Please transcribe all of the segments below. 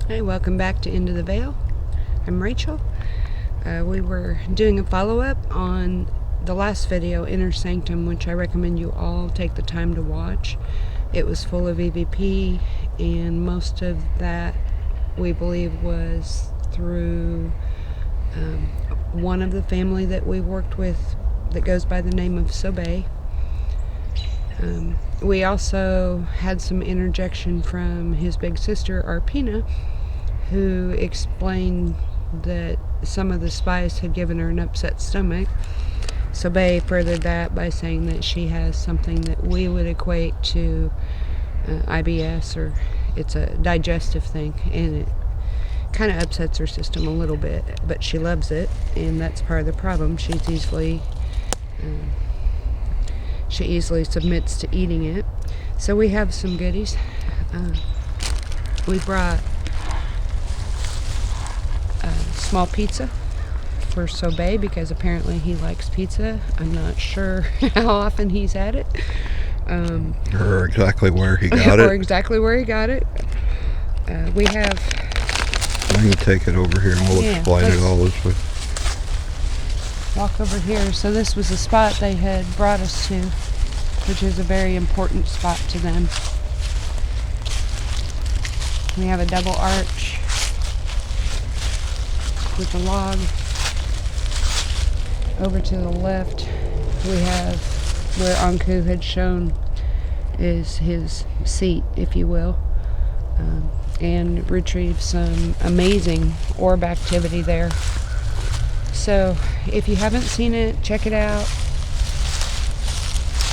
Hey, welcome back to Into the Veil. I'm Rachel. We were doing a follow-up on the last video, Inner Sanctum, which I recommend you all take the time to watch. It was full of EVP, and most of that, we believe, was through one of the family that we worked with that goes by the name of Sobay. We also had some interjection from his big sister, Arpina, who explained that some of the spice had given her an upset stomach. Sobay furthered that by saying that she has something that we would equate to IBS, or it's a digestive thing, and it kind of upsets her system a little bit, but she loves it, and that's part of the problem. She easily submits to eating it. So we have some goodies. We brought a small pizza for Sobay because apparently he likes pizza. I'm not sure how often he's had it. Or exactly where he got it. Or exactly where he got it. We have... I can take it over here and we'll explain it all this way. Walk over here. So this was a spot they had brought us to, which is a very important spot to them. We have a double arch with a log. Over to the left, we have where Anku had shown is his seat, if you will, and retrieved some amazing orb activity there. So if you haven't seen it, check it out.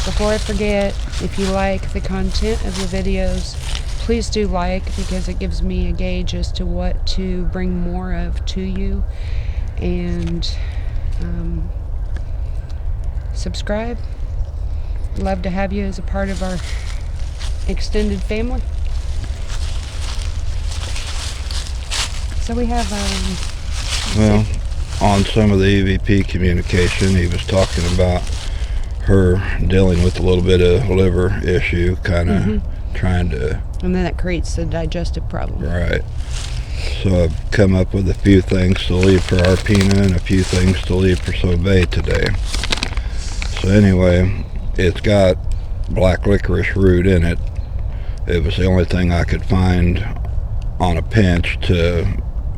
Before I forget, if you like the content of the videos, please do like, because it gives me a gauge as to what to bring more of to you. And subscribe. Love to have you as a part of our extended family. So we have well, on some of the EVP communication, he was talking about her dealing with a little bit of liver issue, kind of trying to... And then that creates the digestive problem. Right. So I've come up with a few things to leave for Arpina and a few things to leave for Sobay today. So anyway, it's got black licorice root in it. It was the only thing I could find on a pinch to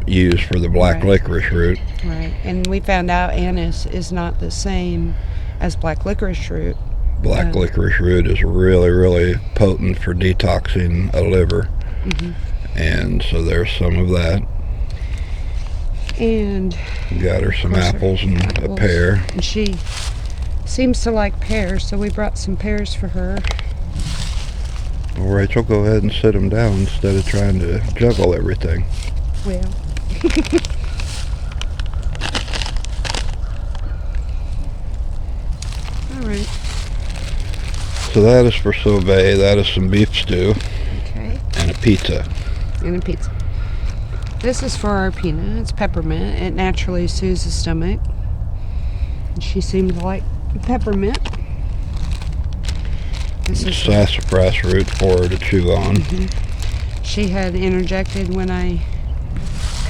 use for the black licorice root. Right. And we found out anise is not the same as black licorice root. Black licorice root is really, really potent for detoxing a liver. And so there's some of that. And got her some apples and a pear. And she seems to like pears, so we brought some pears for her. Well, Rachel, go ahead and sit them down instead of trying to juggle everything. Well. Alright. So that is for Sobay. That is some beef stew. Okay. And a pizza. And a pizza. This is for Arpina. It's peppermint. It naturally soothes the stomach. And she seemed to like peppermint. This is sassafras root for her to chew on. She had interjected when I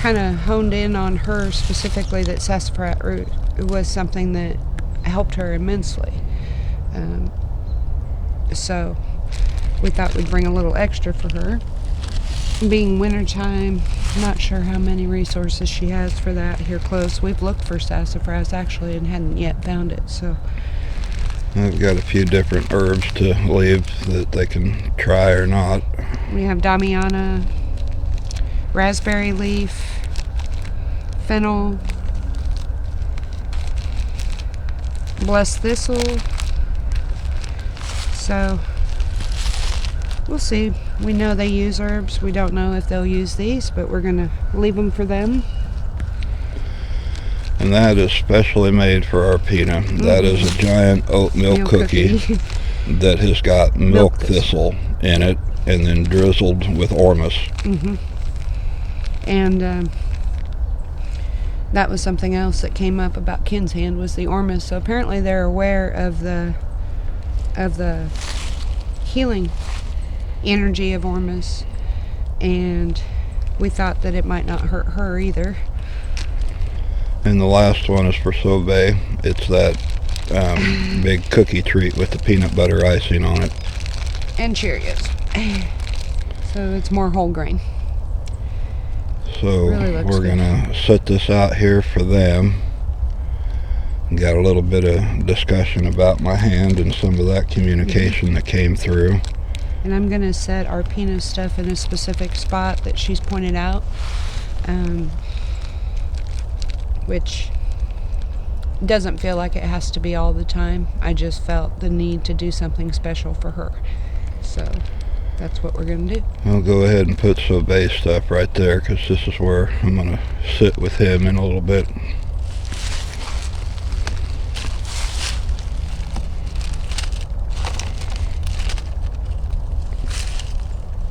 kind of honed in on her specifically that sassafras root was something that helped her immensely. So we thought we'd bring a little extra for her. Being wintertime, not sure how many resources she has for that here close. We've looked for sassafras actually and hadn't yet found it. So I've got a few different herbs to leave that they can try or not. We have Damiana, raspberry leaf, fennel, blessed thistle. So we'll see. We know they use herbs. We don't know if they'll use these, but we're going to leave them for them. And that is specially made for Arpina. That is a giant oatmeal cookie that has got milk thistle in it and then drizzled with ormus. And that was something else that came up about Ken's hand, was the ormus. So apparently they're aware of the healing energy of ormus, and we thought that it might not hurt her either. And the last one is for Sobay. It's that big cookie treat with the peanut butter icing on it. And Cheerios. So it's more whole grain. So Really looks we're good. gonna set this out here for them. Got a little bit of discussion about my hand and some of that communication that came through. And I'm gonna set Arpina's stuff in a specific spot that she's pointed out, which doesn't feel like it has to be all the time. I just felt the need to do something special for her. So that's what we're gonna do. I'll go ahead and put Sobay stuff right there because this is where I'm gonna sit with him in a little bit.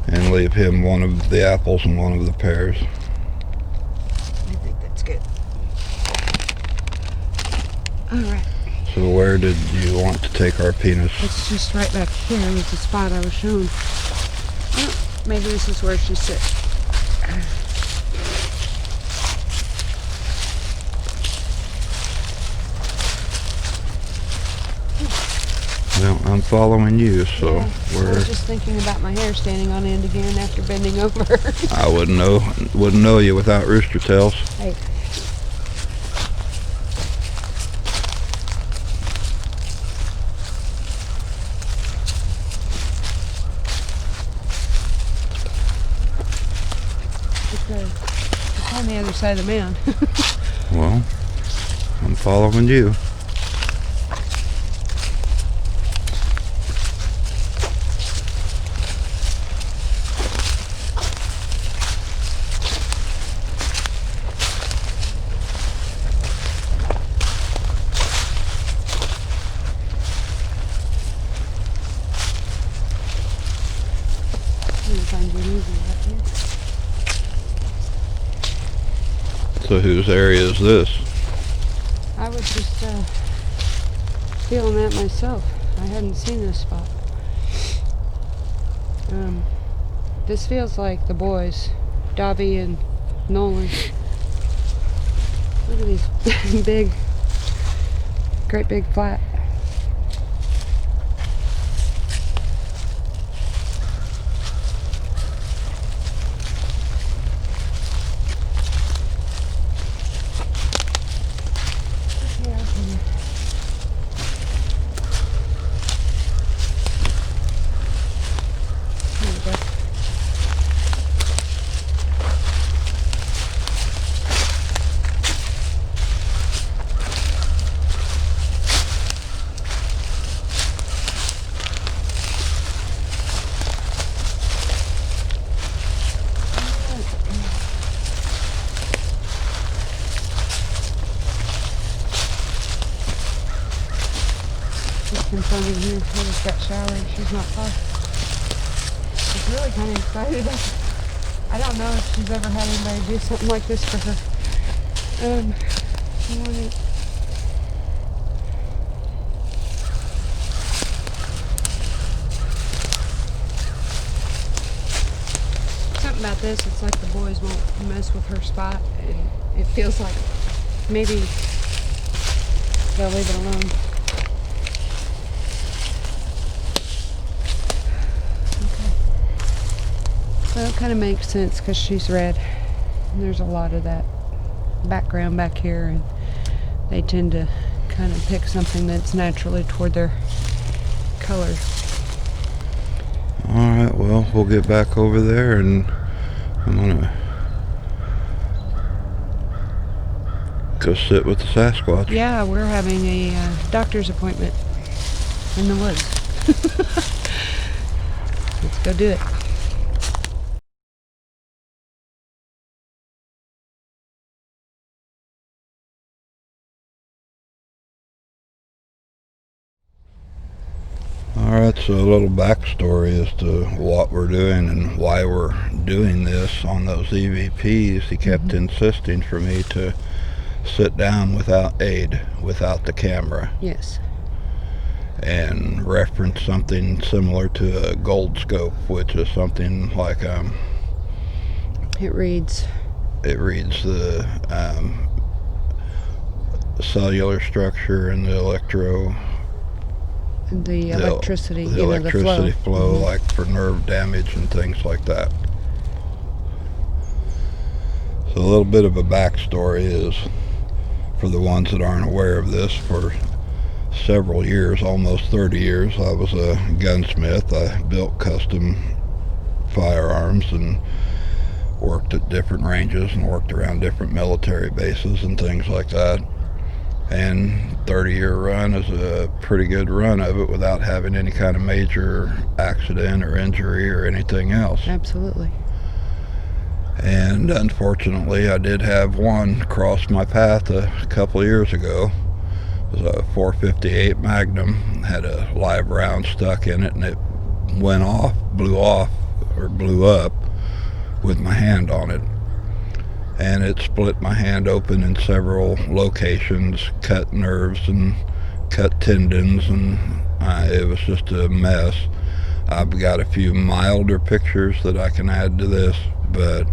And leave him one of the apples and one of the pears. I think that's good. Alright. So where did you want to take our penis? It's just right back here is the spot I was shown. Oh, maybe this is where she sits. Well, I'm following you, so Yeah, I was just thinking about my hair standing on end again after bending over. I wouldn't know you without rooster tails. Hey. It's on the other side of the mound. Well, I'm following you. So whose area is this? I was just feeling that myself. I hadn't seen this spot. This feels like the boys, Dobby and Nolan. Look at these big, great big flat. Confirming here, I just got showered. She's not far. She's really kind of excited. I don't know if she's ever had anybody do something like this for her. Something about this, it's like the boys won't mess with her spot, and it feels like maybe they'll leave it alone. Well, it kind of makes sense because she's red. And there's a lot of that background back here, and they tend to kind of pick something that's naturally toward their color. Alright, well, we'll get back over there and I'm gonna go sit with the Sasquatch. Yeah, we're having a doctor's appointment in the woods. Let's go do it. Alright, so a little backstory as to what we're doing and why we're doing this on those EVPs. He kept insisting for me to sit down without aid, without the camera. Yes. And reference something similar to a gold scope, which is something like It reads the cellular structure and the the electricity, the the flow. electricity flow, Mm-hmm. like for nerve damage and things like that. So a little bit of a backstory is, for the ones that aren't aware of this, for several years, almost 30 years, I was a gunsmith. I built custom firearms and worked at different ranges and worked around different military bases and things like that. And 30-year run is a pretty good run of it without having any kind of major accident or injury or anything else. Absolutely. And unfortunately, I did have one cross my path a couple of years ago. It was a .458 Magnum, had a live round stuck in it, and it blew up with my hand on it. And it split my hand open in several locations, cut nerves and cut tendons, and it was just a mess. I've got a few milder pictures that I can add to this, but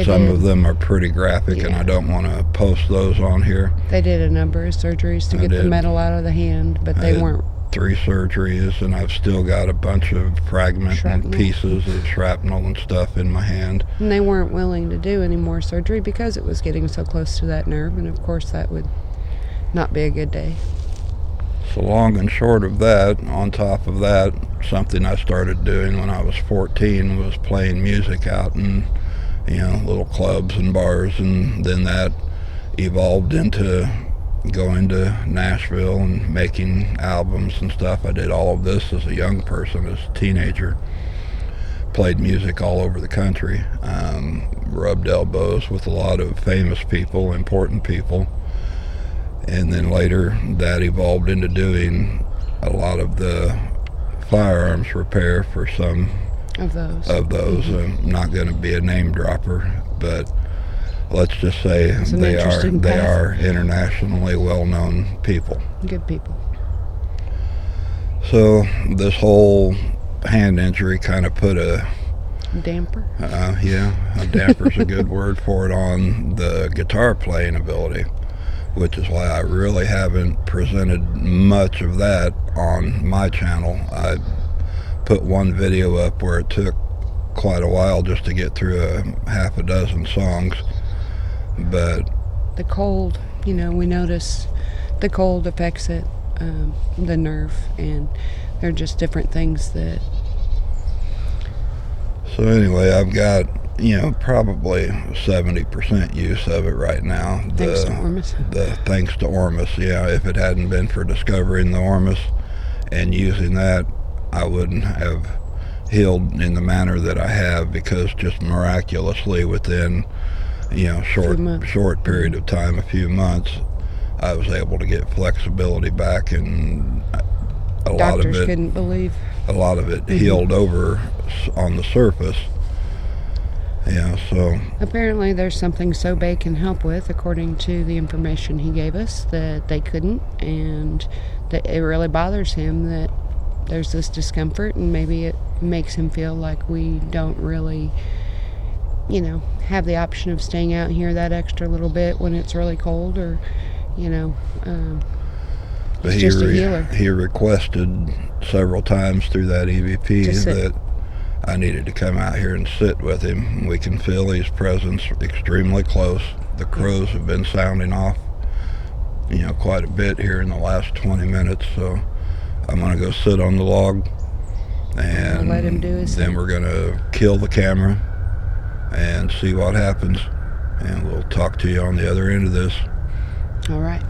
some of them are pretty graphic, and I don't want to post those on here. They did a number of surgeries to get the metal out of the hand, but they weren't. 3 surgeries, and I've still got a bunch of fragment and pieces of shrapnel and stuff in my hand. And they weren't willing to do any more surgery because it was getting so close to that nerve, and of course that would not be a good day. So long and short of that, on top of that, something I started doing when I was 14 was playing music out in, little clubs and bars, and then that evolved into going to Nashville and making albums and stuff. I did all of this as a young person, as a teenager. Played music all over the country, rubbed elbows with a lot of famous people, important people. And then later that evolved into doing a lot of the firearms repair for some of those. Mm-hmm. I'm not going to be a name dropper, but let's just say they are internationally well-known people. Good people. So this whole hand injury kind of put a damper. A damper's a good word for it, on the guitar playing ability, which is why I really haven't presented much of that on my channel. I put one video up where it took quite a while just to get through a half a dozen songs. But the cold, we notice the cold affects it, the nerve, and they're just different things that. So anyway, I've got, probably 70% use of it right now. Thanks to Ormus. Thanks to Ormus, yeah. If it hadn't been for discovering the Ormus and using that, I wouldn't have healed in the manner that I have, because just miraculously within short period of time, a few months, I was able to get flexibility back, and Doctors couldn't believe. A lot of it healed over on the surface. So apparently there's something Sobay can help with, according to the information he gave us, that they couldn't, and that it really bothers him that there's this discomfort, and maybe it makes him feel like we don't really have the option of staying out here that extra little bit when it's really cold, or but just a healer. He requested several times through that EVP that I needed to come out here and sit with him. We can feel his presence extremely close. The crows have been sounding off quite a bit here in the last 20 minutes, so I'm going to go sit on the log, and let him do his then we're going to kill the camera and see what happens, and we'll talk to you on the other end of this. All right.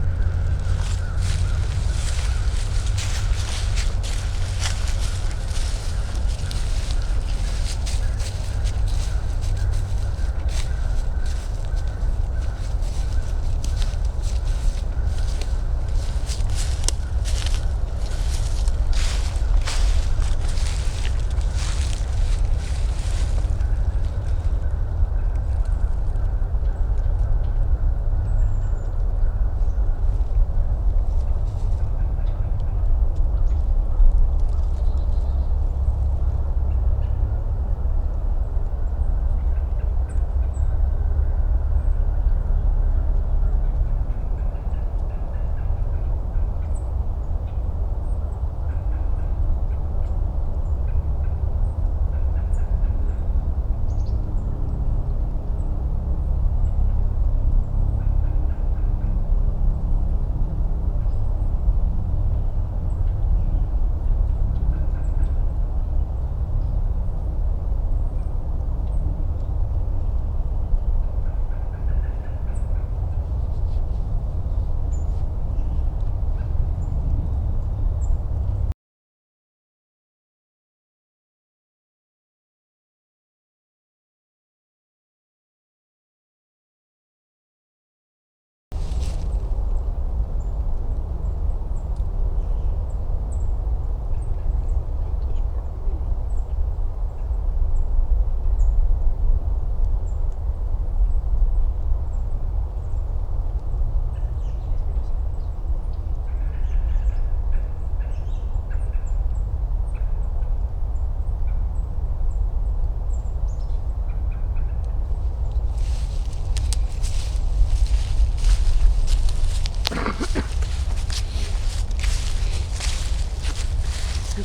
So,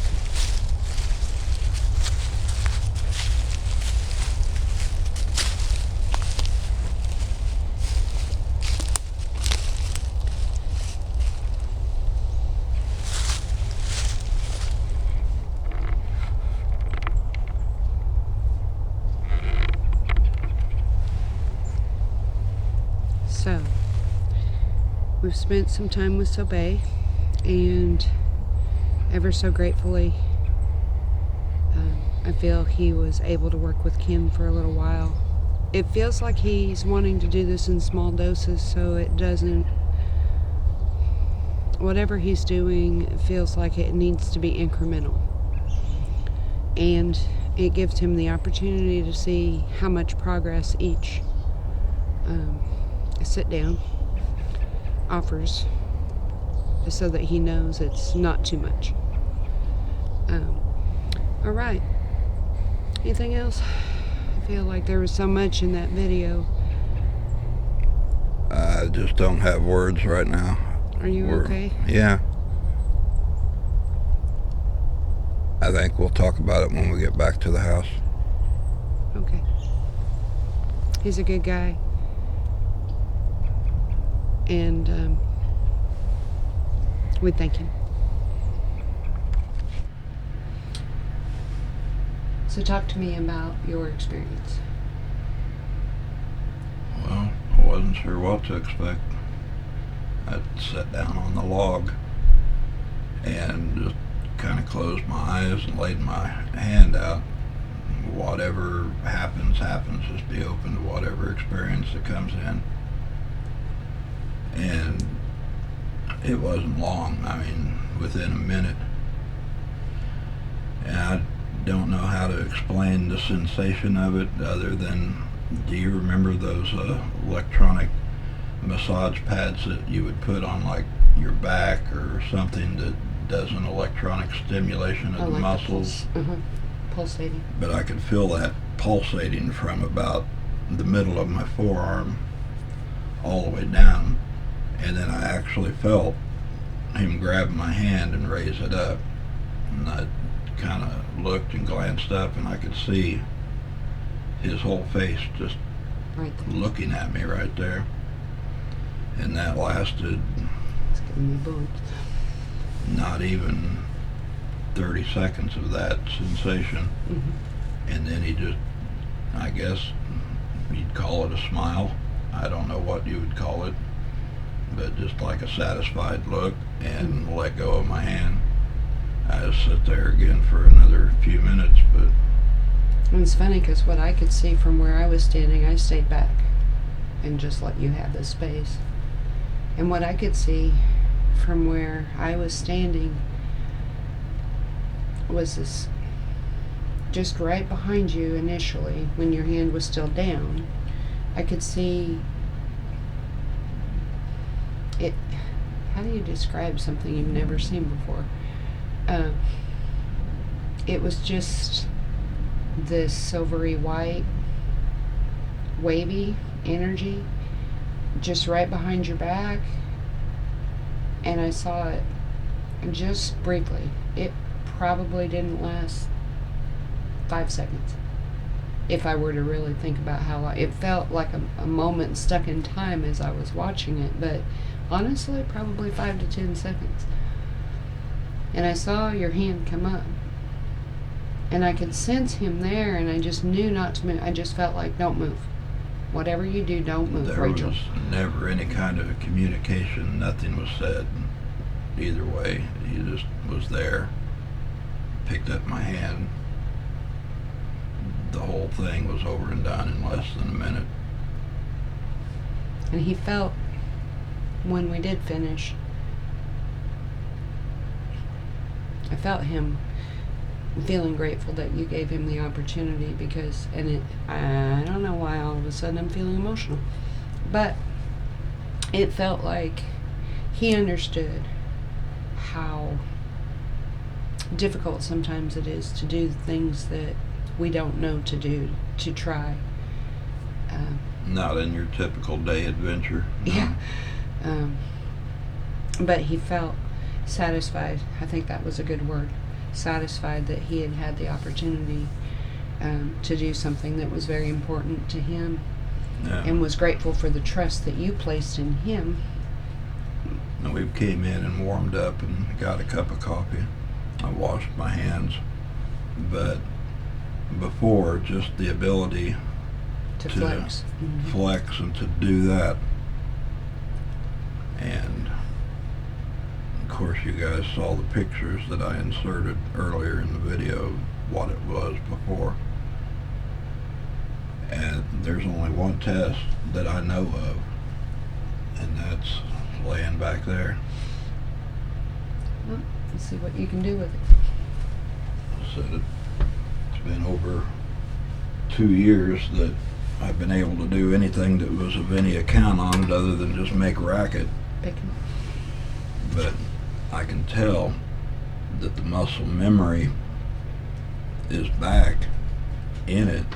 we've spent some time with Sobay, and ever so gratefully, I feel he was able to work with Kim for a little while. It feels like he's wanting to do this in small doses, so it doesn't, whatever he's doing, it feels like it needs to be incremental. And it gives him the opportunity to see how much progress each sit down offers, so that he knows it's not too much. All right. Anything else? I feel like there was so much in that video. I just don't have words right now. Are you okay? Yeah. I think we'll talk about it when we get back to the house. Okay. He's a good guy. And we thank him. So talk to me about your experience. Well, I wasn't sure what to expect. I sat down on the log and just kind of closed my eyes and laid my hand out. Whatever happens, happens. Just be open to whatever experience that comes in. And it wasn't long. I mean, within a minute. And I don't know how to explain the sensation of it other than, do you remember those electronic massage pads that you would put on like your back or something that does an electronic stimulation of the muscles? Pulsating. But I could feel that pulsating from about the middle of my forearm all the way down. And then I actually felt him grab my hand and raise it up. And I kind of looked and glanced up, and I could see his whole face just right there, looking at me right there. And that lasted it's giving me bumps. Not even 30 seconds of that sensation. And then he just, I guess you'd call it a smile. I don't know what you would call it, but just like a satisfied look, and let go of my hand. I just sit there again for another few minutes, but... And it's funny because what I could see from where I was standing, I stayed back and just let you have this space. And what I could see from where I was standing was this, just right behind you initially, when your hand was still down, I could see it. How do you describe something you've never seen before? It was just this silvery white, wavy energy just right behind your back, and I saw it just briefly. It probably didn't last 5 seconds. If I were to really think about how it felt like a moment stuck in time as I was watching it, but honestly, probably 5 to 10 seconds. And I saw your hand come up, and I could sense him there, and I just knew not to move. I just felt like, don't move. Whatever you do, don't move, there Rachel. was never any kind of communication. Nothing was said either way. He just was there, picked up my hand. The whole thing was over and done in less than a minute. And he felt, when we did finish, I felt him feeling grateful that you gave him the opportunity, because, and I don't know why all of a sudden I'm feeling emotional, but it felt like he understood how difficult sometimes it is to do things that we don't know to do, to try. Not in your typical day adventure. No. Yeah. But he felt satisfied. I think that was a good word. satisfied that he had had the opportunity to do something that was very important to him, and was grateful for the trust that you placed in him. And we came in and warmed up and got a cup of coffee. I washed my hands, but before, just the ability To flex. flex and to do that. And of course you guys saw the pictures that I inserted earlier in the video of what it was before. And there's only one test that I know of, and that's laying back there. Well, let's see what you can do with it. I said it's been over 2 years that I've been able to do anything that was of any account on it other than just make racket. Picking. But I can tell that the muscle memory is back in it.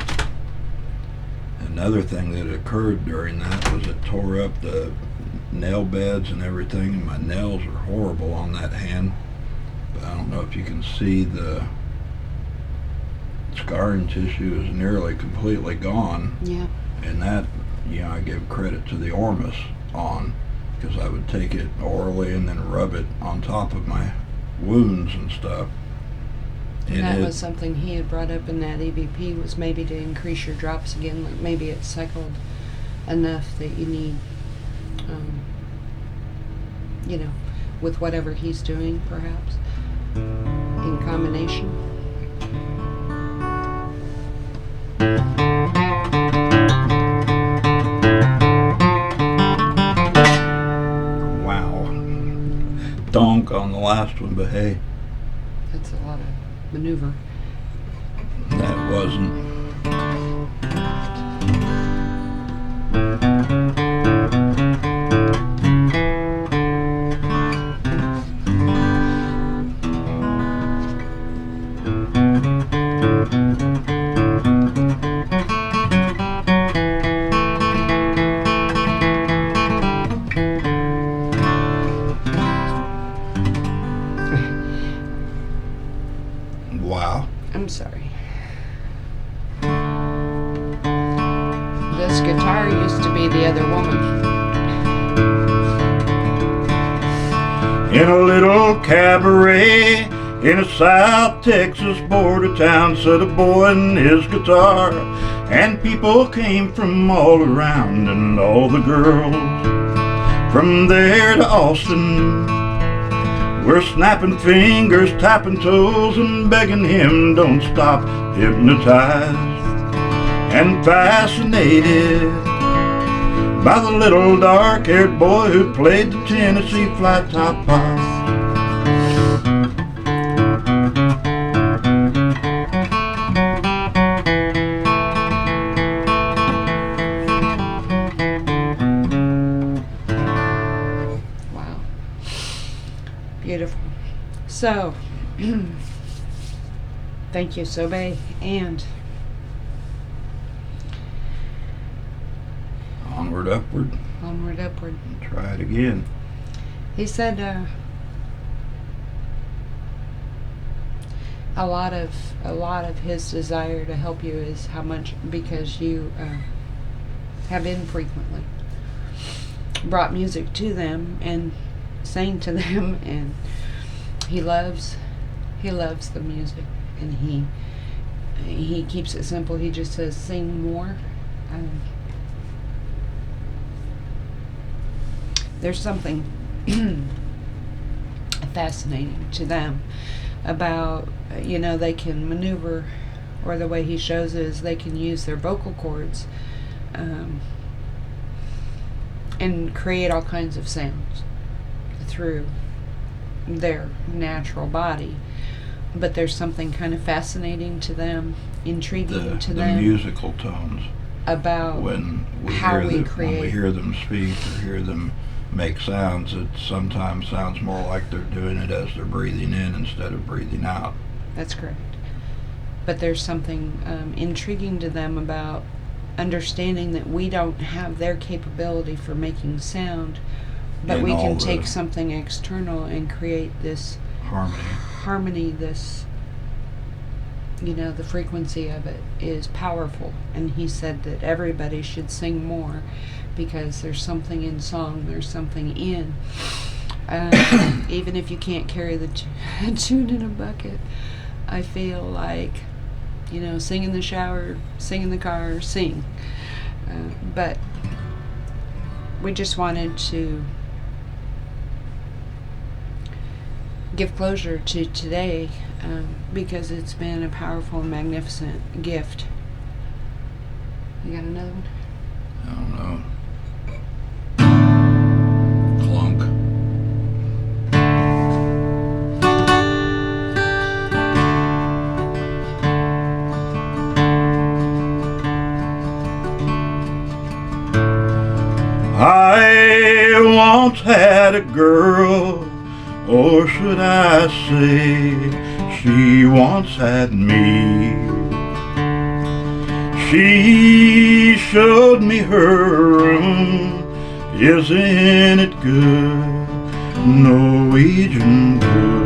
Another thing that occurred during that was it tore up the nail beds and everything, and my nails are horrible on that hand. But I don't know if you can see the scarring tissue is nearly completely gone. Yeah. And that, I give credit to the Ormus on, because I would take it orally and then rub it on top of my wounds and stuff. And that was something he had brought up in that EVP, was maybe to increase your drops again, like maybe it's cycled enough that you need, with whatever he's doing, perhaps, in combination. Wow. Donk on the last one, but hey. That's a lot of maneuver. That wasn't. Wow. I'm sorry. This guitar used to be the other woman. In a little cabaret in a South Texas border town sat a boy and his guitar, and people came from all around, and all the girls from there to Austin were snapping fingers, tapping toes, and begging him don't stop, hypnotized and fascinated by the little dark-haired boy who played the Tennessee flat top pop. Wow. Beautiful. So, thank you, Sobay, and Onward, upward. onward, upward. Try it again. He said a lot of his desire to help you is how much, because you have infrequently brought music to them and sang to them, and he loves the music, and he keeps it simple. He just says sing more. There's something fascinating to them about, they can maneuver, or the way he shows is they can use their vocal cords and create all kinds of sounds through their natural body. But there's something kind of fascinating to them, intriguing to them. The musical tones. About when we hear them speak or hear them make sounds, it sometimes sounds more like they're doing it as they're breathing in instead of breathing out. That's correct. But there's something intriguing to them about understanding that we don't have their capability for making sound, but And we all can the take something external and create this harmony. harmony, this, the frequency of it is powerful. And he said that everybody should sing more because there's something in song, there's something in. Even if you can't carry the tune in a bucket, I feel like, sing in the shower, sing in the car, sing. But we just wanted to give closure to today because it's been a powerful and magnificent gift. You got another one? I don't know. Clunk. I once had a girl, or should I say, she once had me. She showed me her room, isn't it good, Norwegian good.